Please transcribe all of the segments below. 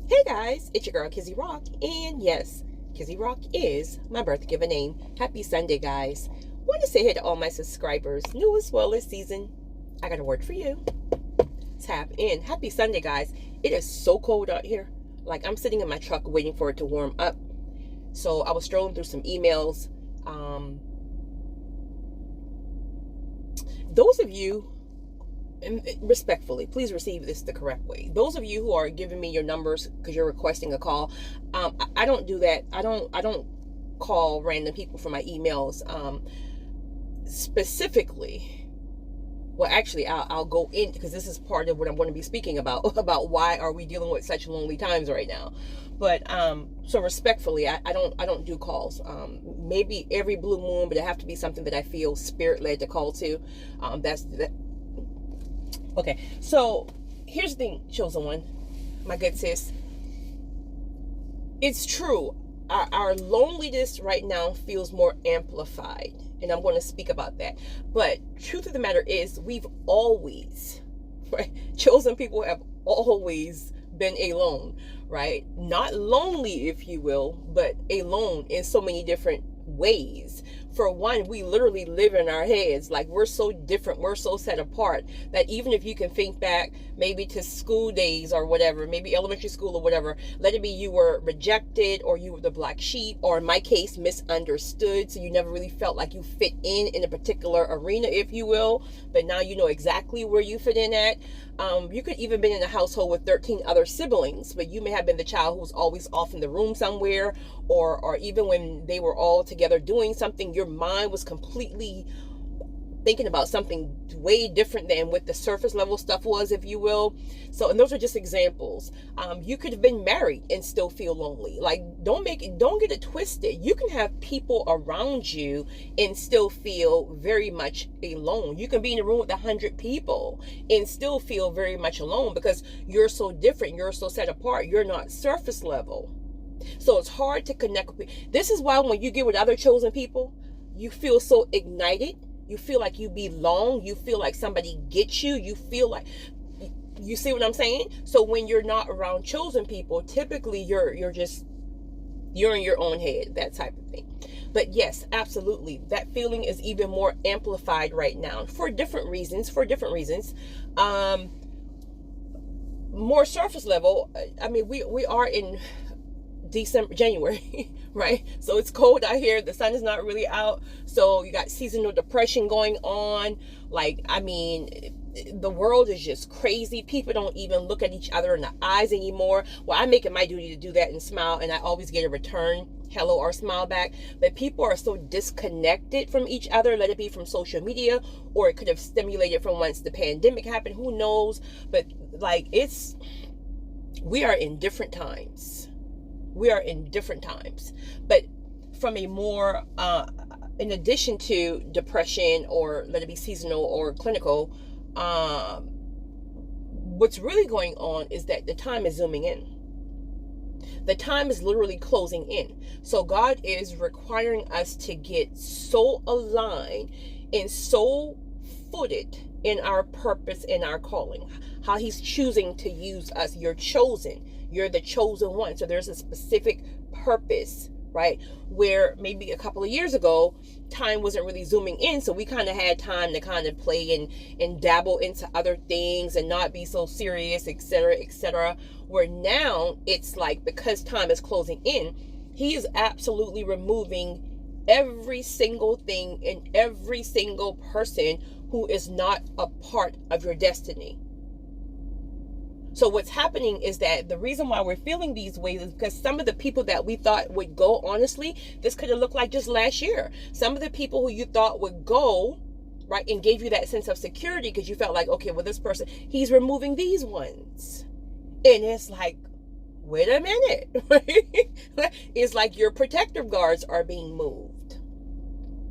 Hey guys, it's your girl Kizzy Rock, and yes, Kizzy Rock is my birth given name. Happy Sunday, guys. Want to say hey to all my subscribers, new as well as season. I got a word for you. Tap in. Happy Sunday, guys. It is so cold out here. Like, I'm sitting in my truck waiting for it to warm up. So I was strolling through some emails. Those of you, and respectfully, please receive this the correct way. Those of you who are giving me your numbers because you're requesting a call, I don't do that. I don't call random people for my emails. Specifically, well, actually, I'll go in because this is part of what I'm going to be speaking about why are we dealing with such lonely times right now. But so respectfully, I don't do calls. Maybe every blue moon, but it have to be something that I feel spirit led to call to. That's that. Okay, so here's the thing, chosen one, my good sis. It's true. Our loneliness right now feels more amplified, and I'm going to speak about that. But truth of the matter is, we've always, right? Chosen people have always been alone, right? Not lonely, if you will, but alone in so many different ways. For one, we literally live in our heads. Like, we're so different, we're so set apart that even if you can think back maybe to school days or whatever, maybe elementary school or whatever, let it be you were rejected or you were the black sheep, or in my case, misunderstood, so you never really felt like you fit in a particular arena, if you will, but now you know exactly where you fit in at. You could even been in a household with 13 other siblings, but you may have been the child who was always off in the room somewhere, or even when they were all together doing something, your mind was completely thinking about something way different than what the surface level stuff was, if you will. So, and those are just examples. You could have been married and still feel lonely. Like, don't get it twisted. You can have people around you and still feel very much alone. You can be in a room with 100 people and still feel very much alone because you're so different. You're so set apart. You're not surface level. So it's hard to connect with people. This is why when you get with other chosen people, you feel so ignited. You feel like you belong. You feel like somebody gets you. You feel like, you see what I'm saying? So when you're not around chosen people, typically you're in your own head, that type of thing. But yes, absolutely, that feeling is even more amplified right now for different reasons. More surface level. I mean, we are in January, right? So it's cold out here. The sun is not really out. So you got seasonal depression going on. Like, I mean, the world is just crazy. People don't even look at each other in the eyes anymore. Well, I make it my duty to do that and smile, and I always get a return hello or smile back. But people are so disconnected from each other, let it be from social media, or it could have stimulated from once the pandemic happened. Who knows? But like, we are in different times. But from a more, in addition to depression, or let it be seasonal or clinical, what's really going on is that the time is zooming in. The time is literally closing in. So God is requiring us to get so aligned and so footed in our purpose and our calling. How He's choosing to use us. You're chosen. You're the chosen one. So there's a specific purpose, right? Where maybe a couple of years ago, time wasn't really zooming in. So we kind of had time to kind of play and dabble into other things and not be so serious, etc., etc. Where now it's like, because time is closing in, He is absolutely removing every single thing and every single person who is not a part of your destiny. So what's happening is that the reason why we're feeling these ways is because some of the people that we thought would go, honestly, this could have looked like just last year. Some of the people who you thought would go, right, and gave you that sense of security because you felt like, okay, well, this person, He's removing these ones. And it's like, wait a minute, right? It's like your protective guards are being moved.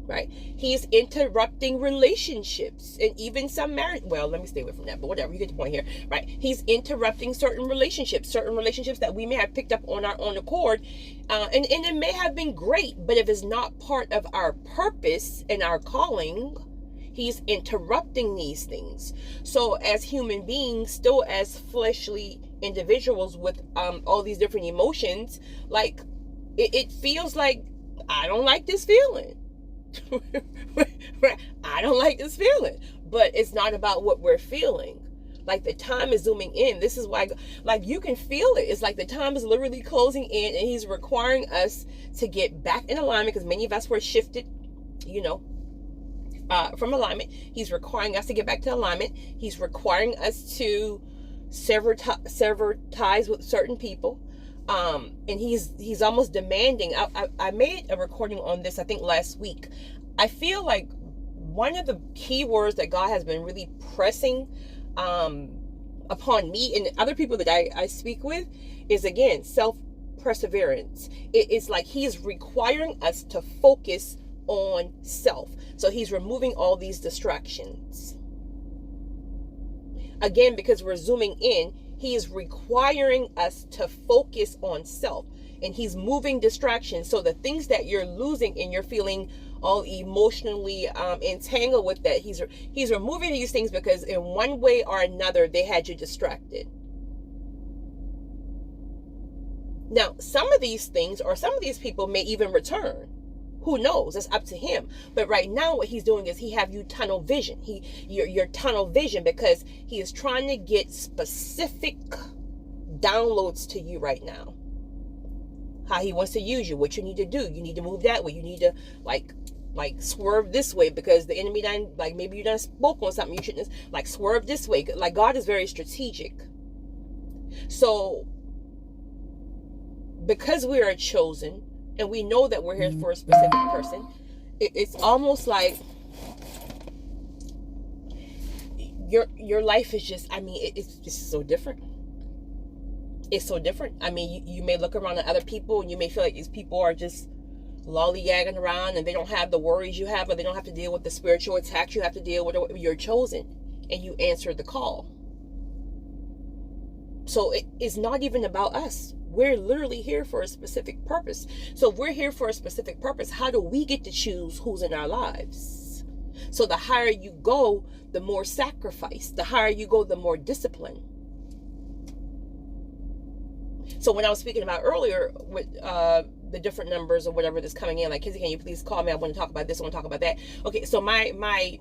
Right? He's interrupting relationships and even some marriage. Well, let me stay away from that, but whatever, you get the point here, right? He's interrupting certain relationships that we may have picked up on our own accord. And it may have been great, but if it's not part of our purpose and our calling, He's interrupting these things. So as human beings, still as fleshly individuals with all these different emotions, like it feels like I don't like this feeling. I don't like this feeling, but it's not about what we're feeling. Like the time is zooming in. This is why, like, you can feel it. It's like the time is literally closing in, and he's requiring us to get back in alignment, because many of us were shifted, from alignment. He's requiring us to get back to alignment. He's requiring us to sever ties with certain people. And he's almost demanding. I made a recording on this, I think last week. I feel like one of the key words that God has been really pressing upon me and other people that I speak with is, again, self-perseverance. It's like he's requiring us to focus on self. So he's removing all these distractions. Again, because we're zooming in, he is requiring us to focus on self, and he's moving distractions. So the things that you're losing and you're feeling all emotionally entangled with, that he's removing these things, because in one way or another they had you distracted. Now, some of these things or some of these people may even return. Who knows? It's up to him. But right now, what he's doing is he have you tunnel vision. You're tunnel vision, because he is trying to get specific downloads to you right now. How he wants to use you, what you need to do. You need to move that way. You need to like swerve this way, because the enemy done, like, maybe you done spoke on something you shouldn't, like, swerve this way. Like, God is very strategic. So because we are chosen, and we know that we're here for a specific person, it's almost like your life is just, it's just so different. It's so different. You may look around at other people, and you may feel like these people are just lollygagging around, and they don't have the worries you have, or they don't have to deal with the spiritual attacks you have to deal with. You're chosen, and you answered the call. So it's not even about us. We're literally here for a specific purpose. So if we're here for a specific purpose, how do we get to choose who's in our lives? So the higher you go, the more sacrifice. The higher you go, the more discipline. So when I was speaking about earlier with the different numbers or whatever that's coming in, like, Kizzy, can you please call me? I want to talk about this. I want to talk about that. Okay, so my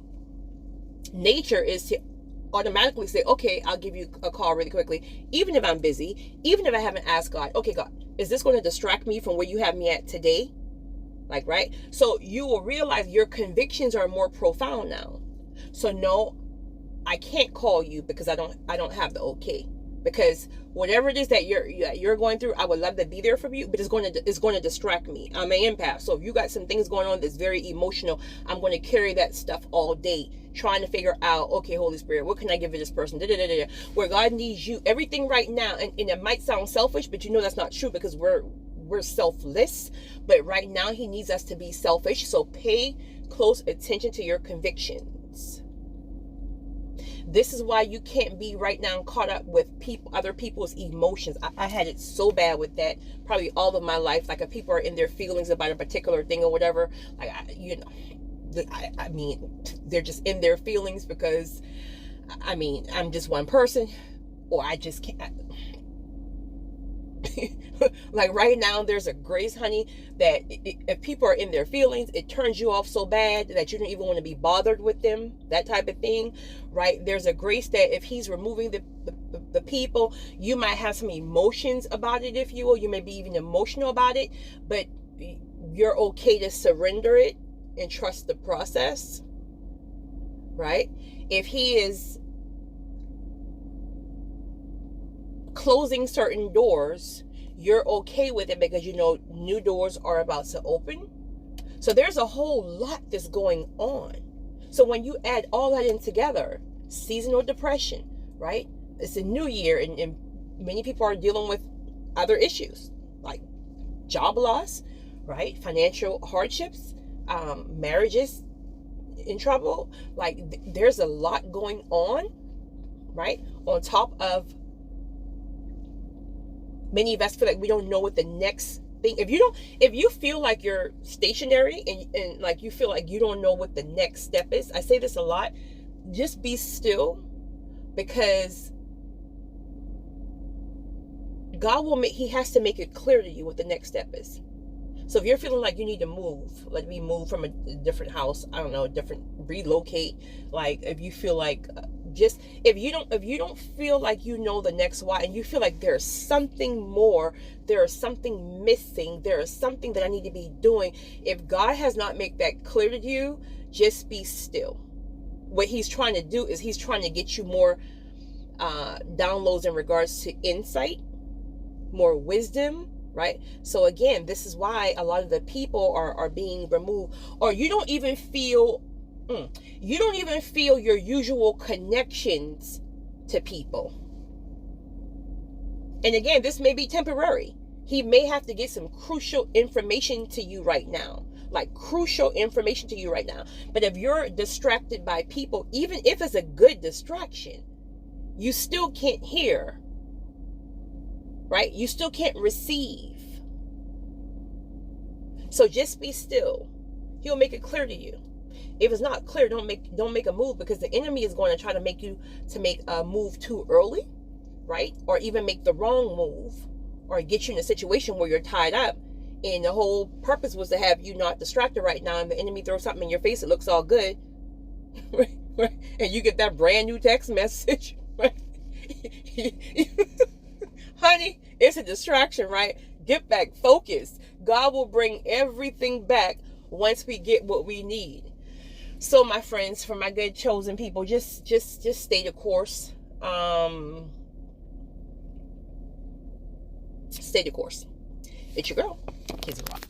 nature is to automatically say, okay, I'll give you a call really quickly, even if I'm busy, even if I haven't asked God, okay, God, is this going to distract me from where you have me at today? Like, right? So you will realize your convictions are more profound now. So no, I can't call you because I don't have the okay. Because whatever it is that you're going through, I would love to be there for you, but it's going to distract me. I'm an empath, so if you got some things going on that's very emotional, I'm going to carry that stuff all day, trying to figure out, okay, Holy Spirit, what can I give to this person? Where God needs you, everything right now, and it might sound selfish, but that's not true, because we're selfless. But right now, He needs us to be selfish. So pay close attention to your convictions. This is why you can't be right now caught up with other people's emotions. I had it so bad with that probably all of my life. Like, if people are in their feelings about a particular thing or whatever, like, they're just in their feelings because, I'm just one person, or I just can't. Like, right now, there's a grace, honey, that if people are in their feelings, it turns you off so bad that you don't even want to be bothered with them, that type of thing, right? There's a grace that if He's removing the people, you might have some emotions about it, if you will. You may be even emotional about it, but you're okay to surrender it and trust the process, right? If He is closing certain doors, you're okay with it because new doors are about to open. So there's a whole lot that's going on. So when you add all that in together, seasonal depression, right? It's a new year, and many people are dealing with other issues like job loss, right? Financial hardships, marriages in trouble. Like, there's a lot going on, right? On top of, many of us feel like we don't know what the next thing. If you feel like you're stationary and like you feel like you don't know what the next step is, I say this a lot, just be still, because God will make, he has to make it clear to you what the next step is. So if you're feeling like you need to move, like we move from a different house, I don't know, relocate, like if you feel like just, if you don't feel like you know the next why, and you feel like there's something more, there is something missing, there is something that I need to be doing, if God has not made that clear to you, just be still. What he's trying to do is he's trying to get you more downloads in regards to insight, more wisdom, right? So again, this is why a lot of the people are being removed, or you don't even feel your usual connections to people. And again, this may be temporary. He may have to get some crucial information to you right now, like crucial information to you right now. But if you're distracted by people, even if it's a good distraction, you still can't hear, right? You still can't receive. So just be still. He'll make it clear to you. If it's not clear, don't make a move, because the enemy is going to try to make you to make a move too early, right? Or even make the wrong move, or get you in a situation where you're tied up. And the whole purpose was to have you not distracted right now, and the enemy throws something in your face, it looks all good, right? And you get that brand new text message, right? Honey, it's a distraction, right? Get back focused. God will bring everything back once we get what we need. So my friends, for my good chosen people, just stay the course. Stay the course. It's your girl, Kizzy Rock.